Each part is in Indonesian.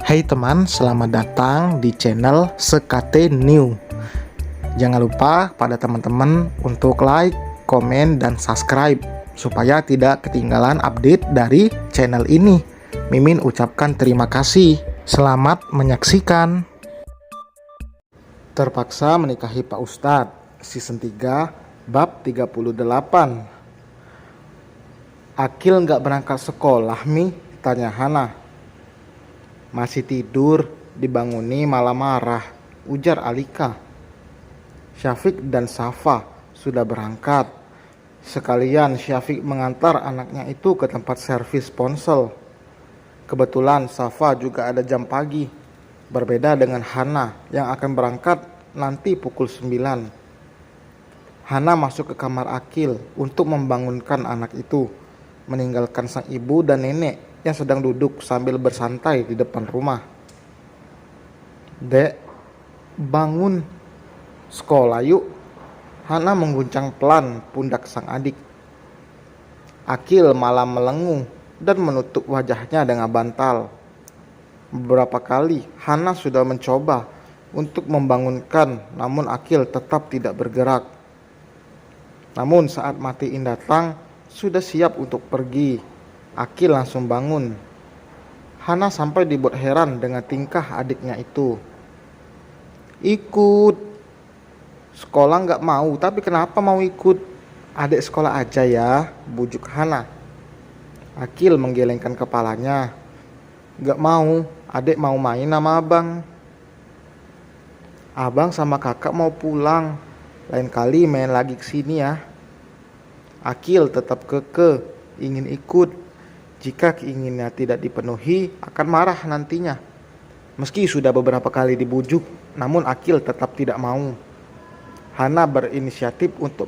Hai teman, selamat datang di channel Sekate New. Jangan lupa pada teman-teman untuk like, komen, dan subscribe supaya tidak ketinggalan update dari channel ini. Mimin ucapkan terima kasih. Selamat menyaksikan. Terpaksa menikahi Pak Ustadz, season 3, bab 38. Akil nggak berangkat sekolah, Mi? Tanya Hana. Masih tidur, dibanguni malah marah, ujar Alika. Syafiq dan Safa sudah berangkat. Sekalian Syafiq mengantar anaknya itu ke tempat servis ponsel. Kebetulan Safa juga ada jam pagi, berbeda dengan Hana yang akan berangkat nanti pukul 9. Hana masuk ke kamar Akil untuk membangunkan anak itu, meninggalkan sang ibu dan nenek yang sedang duduk sambil bersantai di depan rumah. Dek, bangun, sekolah yuk. Hana mengguncang pelan pundak sang adik. Akil malah melenguh dan menutup wajahnya dengan bantal. Beberapa kali Hana sudah mencoba untuk membangunkan, namun Akil tetap tidak bergerak. Namun saat Matiin datang, sudah siap untuk pergi. Akil langsung bangun. Hana sampai dibuat heran dengan tingkah adiknya itu. Ikut. Sekolah nggak mau, tapi kenapa mau ikut? Adik sekolah aja ya, bujuk Hana. Akil menggelengkan kepalanya. Nggak mau, adik mau main sama abang. Abang sama kakak mau pulang. Lain kali main lagi kesini ya. Akil tetap kekeh ingin ikut. Jika keinginannya tidak dipenuhi, akan marah nantinya. Meski sudah beberapa kali dibujuk, namun Akil tetap tidak mau. Hana berinisiatif untuk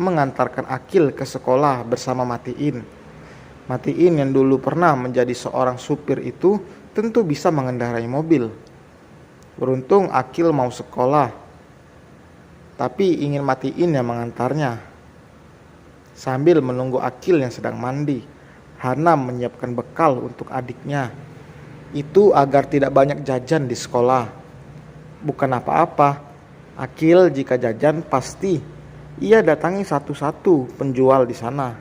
mengantarkan Akil ke sekolah bersama Matiin. Matiin yang dulu pernah menjadi seorang supir itu tentu bisa mengendarai mobil. Beruntung Akil mau sekolah, tapi ingin Matiin yang mengantarnya. Sambil menunggu Akil yang sedang mandi, Hana menyiapkan bekal untuk adiknya. Itu agar tidak banyak jajan di sekolah. Bukan apa-apa, Akil jika jajan pasti ia datangi satu-satu penjual di sana.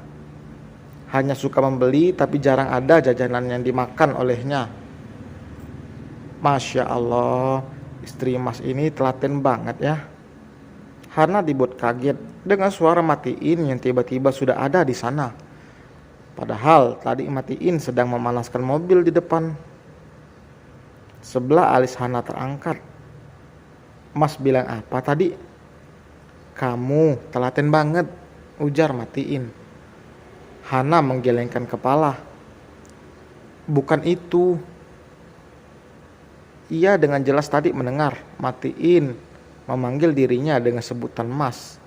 Hanya suka membeli tapi jarang ada jajanan yang dimakan olehnya. Masya Allah, istri Mas ini telaten banget ya. Hana dibuat kaget dengan suara Matiin yang tiba-tiba sudah ada di sana. Padahal tadi Matiin sedang memanaskan mobil di depan. Sebelah alis Hana terangkat. Mas bilang apa tadi? Kamu telaten banget, ujar Matiin. Hana menggelengkan kepala. Bukan itu. Ia dengan jelas tadi mendengar Matiin memanggil dirinya dengan sebutan Mas.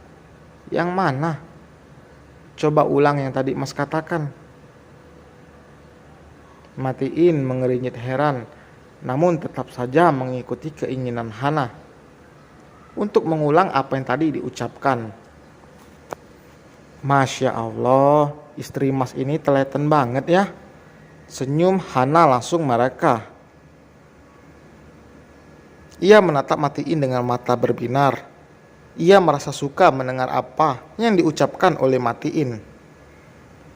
Yang mana? Coba ulang yang tadi Mas katakan. Matiin mengernyit heran, namun tetap saja mengikuti keinginan Hana untuk mengulang apa yang tadi diucapkan. Masya Allah, istri Mas ini telaten banget ya. Senyum Hana langsung mereka. Ia menatap Matiin dengan mata berbinar. Ia merasa suka mendengar apa yang diucapkan oleh Matiin.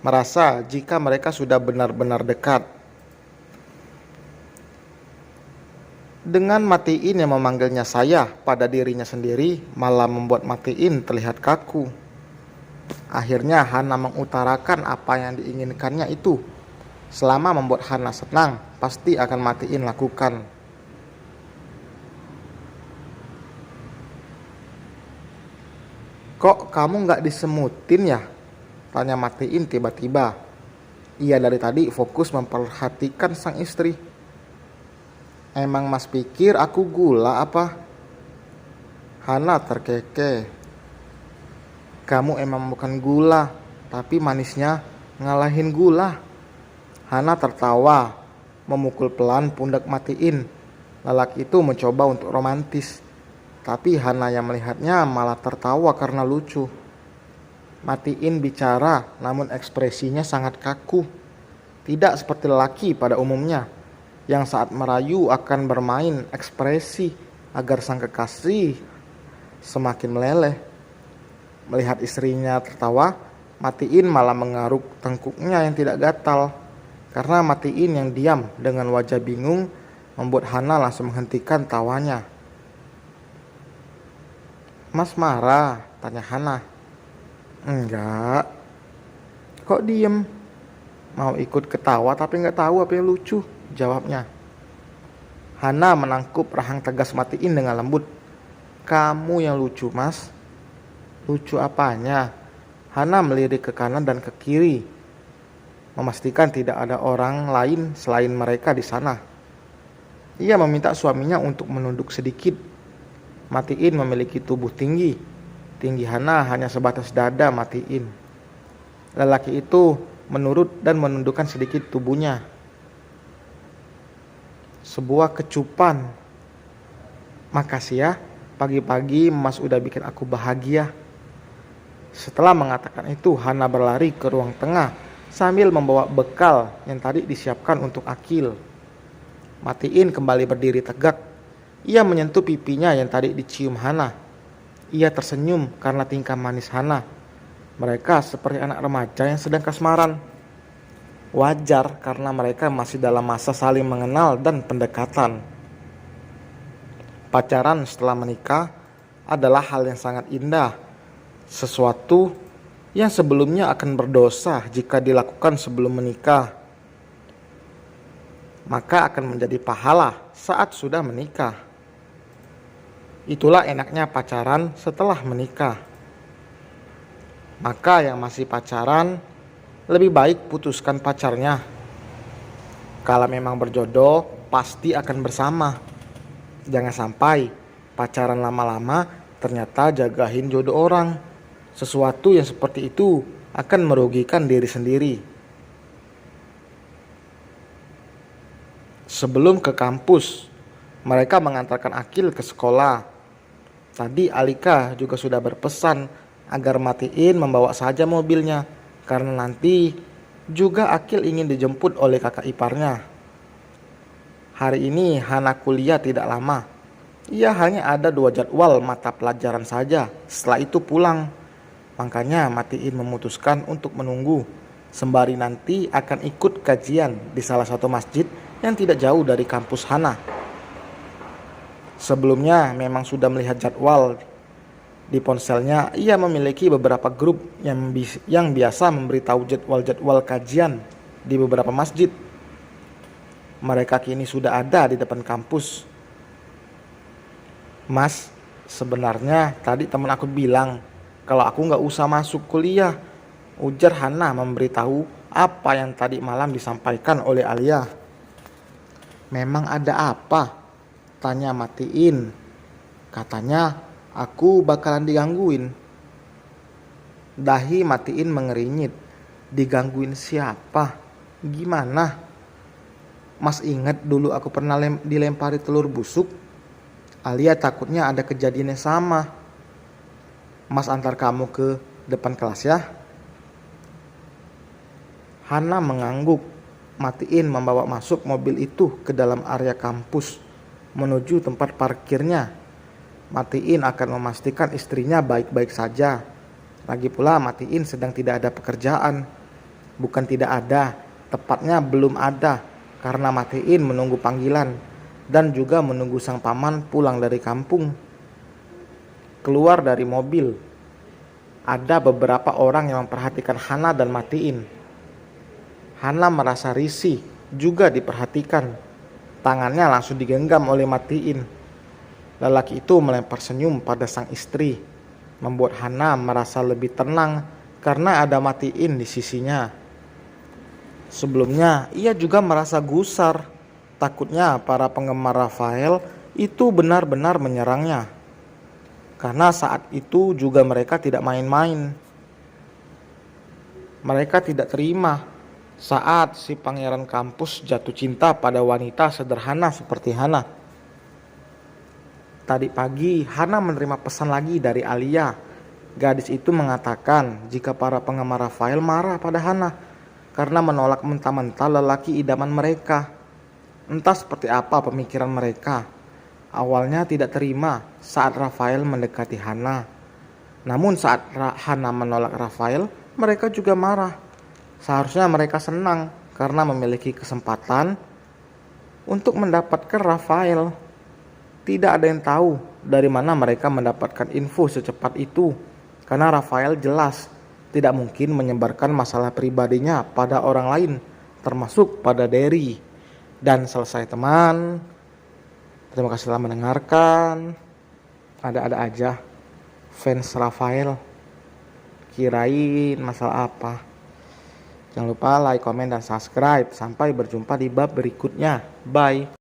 Merasa jika mereka sudah benar-benar dekat. Dengan Matiin yang memanggilnya saya pada dirinya sendiri malah membuat Matiin terlihat kaku. Akhirnya Hana mengutarakan apa yang diinginkannya itu. Selama membuat Hana senang, pasti akan Matiin lakukan. Kok kamu gak disemutin ya? Tanya Matiin tiba-tiba. Ia dari tadi fokus memperhatikan sang istri. Emang Mas pikir aku gula apa? Hana terkekeh. Kamu emang bukan gula, tapi manisnya ngalahin gula. Hana tertawa, memukul pelan pundak Matiin. Lelaki itu mencoba untuk romantis, tapi Hana yang melihatnya malah tertawa karena lucu. Matiin bicara, namun ekspresinya sangat kaku. Tidak seperti lelaki pada umumnya. yang saat merayu akan bermain ekspresi agar sang kekasih semakin meleleh. Melihat istrinya tertawa, Matiin malah mengaruk tengkuknya yang tidak gatal. Karena Matiin yang diam dengan wajah bingung membuat Hana langsung menghentikan tawanya. "Mas marah?" tanya Hana. "Enggak." "Kok diem?" "Mau ikut ketawa tapi nggak tahu apa yang lucu," jawabnya. Hana menangkup rahang tegas Matiin dengan lembut. "Kamu yang lucu, Mas." "Lucu apanya?" Hana melirik ke kanan dan ke kiri, memastikan tidak ada orang lain selain mereka di sana. Ia meminta suaminya untuk menunduk sedikit. Matiin memiliki tubuh tinggi. Tinggi Hana hanya sebatas dada Matiin. Lelaki itu menurut dan menundukkan sedikit tubuhnya. Sebuah kecupan. "Makasih ya, pagi-pagi Mas udah bikin aku bahagia." Setelah mengatakan itu, Hana berlari ke ruang tengah sambil membawa bekal yang tadi disiapkan untuk Akil. Matiin kembali berdiri tegak. Ia menyentuh pipinya yang tadi dicium Hana. Ia tersenyum karena tingkah manis Hana. Mereka seperti anak remaja yang sedang kasmaran. Wajar karena mereka masih dalam masa saling mengenal dan pendekatan. Pacaran setelah menikah adalah hal yang sangat indah. Sesuatu yang sebelumnya akan berdosa jika dilakukan sebelum menikah, maka akan menjadi pahala saat sudah menikah. Itulah enaknya pacaran setelah menikah. Maka yang masih pacaran, lebih baik putuskan pacarnya. Kalau memang berjodoh, pasti akan bersama. Jangan sampai pacaran lama-lama ternyata jagain jodoh orang. Sesuatu yang seperti itu akan merugikan diri sendiri. Sebelum ke kampus, mereka mengantarkan Akil ke sekolah. Tadi Alika juga sudah berpesan agar Matiin membawa saja mobilnya, karena nanti juga Akil ingin dijemput oleh kakak iparnya. Hari ini Hana kuliah tidak lama. Ia hanya ada 2 jadwal mata pelajaran saja, setelah itu pulang. Makanya Matiin memutuskan untuk menunggu, sembari nanti akan ikut kajian di salah satu masjid yang tidak jauh dari kampus Hana. Sebelumnya memang sudah melihat jadwal. Di ponselnya ia memiliki beberapa grup yang biasa memberitahu jadwal-jadwal kajian di beberapa masjid. Mereka kini sudah ada di depan kampus. "Mas, sebenarnya tadi teman aku bilang kalau aku gak usah masuk kuliah," ujar Hana memberitahu apa yang tadi malam disampaikan oleh Alia. "Memang ada apa?" tanya Matiin. "Katanya aku bakalan digangguin." Dahi Matiin mengerinyit. "Digangguin siapa? Gimana?" "Mas ingat dulu aku pernah dilempari telur busuk? Alia takutnya ada kejadian yang sama. Mas antar kamu ke depan kelas ya." Hana mengangguk. Matiin membawa masuk mobil itu ke dalam area kampus menuju tempat parkirnya. Matiin akan memastikan istrinya baik-baik saja. Lagi pula Matiin sedang tidak ada pekerjaan. Bukan tidak ada, tepatnya belum ada, karena Matiin menunggu panggilan dan juga menunggu sang paman pulang dari kampung. Keluar dari mobil, ada beberapa orang yang memperhatikan Hana dan Matiin. Hana merasa risih juga diperhatikan. Tangannya langsung digenggam oleh Matiin. Lelaki itu melempar senyum pada sang istri, membuat Hana merasa lebih tenang karena ada Matiin di sisinya. Sebelumnya ia juga merasa gusar, takutnya para penggemar Rafael itu benar-benar menyerangnya. Karena saat itu juga mereka tidak main-main. Mereka tidak terima saat si pangeran kampus jatuh cinta pada wanita sederhana seperti Hana. Tadi pagi Hana menerima pesan lagi dari Alia. Gadis itu mengatakan jika para penggemar Rafael marah pada Hana karena menolak mentah-mentah lelaki idaman mereka. Entah seperti apa pemikiran mereka. Awalnya tidak terima saat Rafael mendekati Hana. Namun saat Hana menolak Rafael, mereka juga marah. Seharusnya mereka senang karena memiliki kesempatan untuk mendapatkan Rafael. Tidak ada yang tahu dari mana mereka mendapatkan info secepat itu. Karena Rafael jelas tidak mungkin menyebarkan masalah pribadinya pada orang lain, termasuk pada Derry. Dan selesai teman. Terima kasih telah mendengarkan. Ada-ada aja fans Rafael. Kirain masalah apa. Jangan lupa like, komen, dan subscribe. Sampai berjumpa di bab berikutnya. Bye.